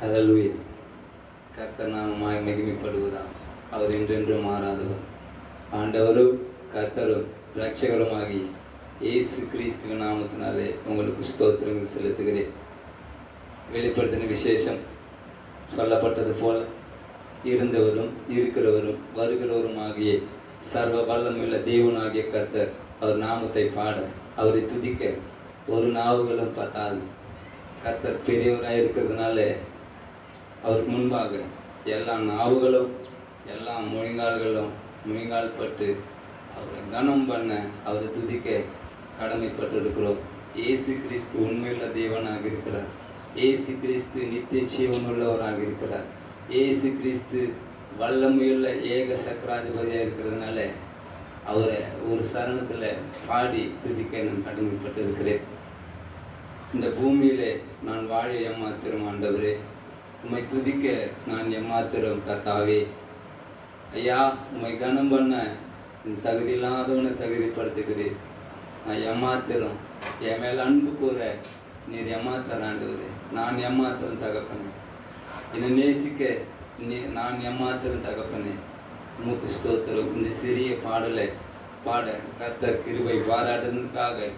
ஹல்லேலூயா. கர்த்தர் நாமமாய் மகிமைப்படுவதா. அவர் என்றென்றும் மாறாதவர். ஆண்டவரும் கர்த்தரும் இரட்சகருமாகி இயேசு கிறிஸ்துவின் நாமத்தினாலே உங்களுக்கு ஸ்தோத்திரங்கள் செலுத்துகிறேன். வெளிப்படுத்தின விசேஷம் சொல்லப்பட்டது போல இருந்தவரும் இருக்கிறவரும் வருகிறவருமாகிய சர்வ வல்லமையுள்ள தேவனாகிய கர்த்தர் அவர் நாமத்தை பாட அவரை துதிக்க ஒரு நாவுகளும் பத்தாது. கர்த்தர் பெரியவராக இருக்கிறதுனால அவருக்கு முன்பாக எல்லா நாவுகளும் எல்லா முழங்கால் பட்டு அவரை கனம் பண்ண அவரை துதிக்க கடமைப்பட்டு இருக்கிறோம். இயேசு கிறிஸ்து உண்மையுள்ள தேவனாக இருக்கிறார். இயேசு கிறிஸ்து நித்திய ஜீவனுள்ளவராக இருக்கிறார். இயேசு கிறிஸ்து வல்லமையுள்ள ஏக சக்கராதிபதியாக இருக்கிறதுனால அவரை ஒரு சரணத்தில் பாடி துதிக்க நான் கடமைப்பட்டு இருக்கிறேன். இந்த பூமியிலே நான் வாழ ஏமாத்திரம் ஆண்டவரே, உம்மை துதிக்க நான் ஏமாத்திரம் கர்த்தாவே. ஐயா, உம்மை கனம் பண்ண என் தகுதி இல்லாதவனை தகுதிப்படுத்துகிறேன். நான் ஏமாத்திரம், என் மேல் அன்பு கூற நீர் ஏமாத்தர் ஆண்டவரே. நான் ஏமாத்திரம் தகப்பனே, என்னை நேசிக்க நான் ஏமாத்திரம் தகப்பனே. உமக்கு ஸ்தோத்திரம். இந்த சிறிய பாடலை பாட கர்த்தர் கிருபை பாராட்டுவதற்காக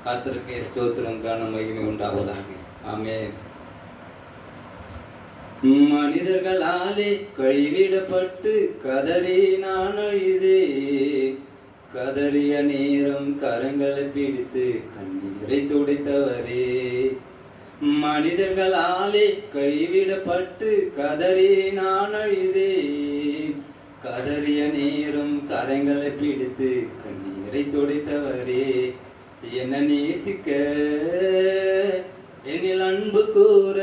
கர்த்தருக்கே ஸ்தோத்திரம் கன மகிமை உண்டாவதாக. ஆமென். மனிதர்களாலே கைவிடப்பட்டு கதறி நான் அழுதே, கதறிய நேரம் கரங்களை பிடித்து கண்ணீரை துடைத்தவரே. மனிதர்களாலே கைவிடப்பட்டு கதறி நான் அழுதே, கதறிய நேரம் கரங்களை பிடித்து கண்ணீரை துடைத்தவரே. என்ன நேசிக்க என்னில் அன்பு கூற,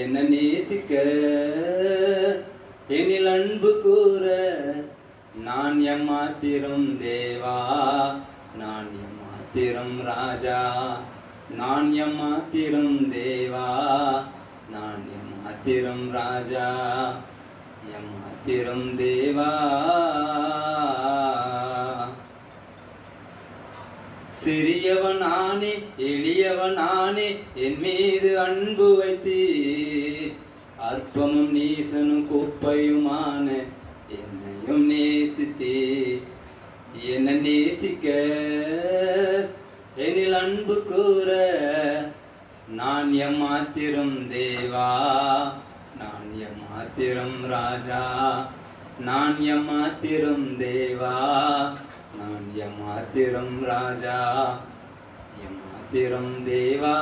என்ன நேசிக்க என்னில் அன்பு கூற, நான் எம்மாத்திரம் தேவா, நான் எம்மாத்திரம் ராஜா, நான் எம்மாத்திரம் தேவா, நான் எம்மாத்திரம் ராஜா, எம்மாத்திரம் தேவா. சிறியவனானே எளியவனானே என் மீது அன்பு வைத்தீ, அற்பமும் நீசனும் குப்பையுமான என்னையும் நேசித்தே. என்ன நேசிக்க என்னில் அன்பு கூற, நான் எம்மாத்திரம் தேவா, நான் எம்மாத்திரம் ராஜா, நான் எம்மாத்திரம் தேவா, நான் எம்மாத்திரம் ராஜா, எம்மாத்திரம் தேவா.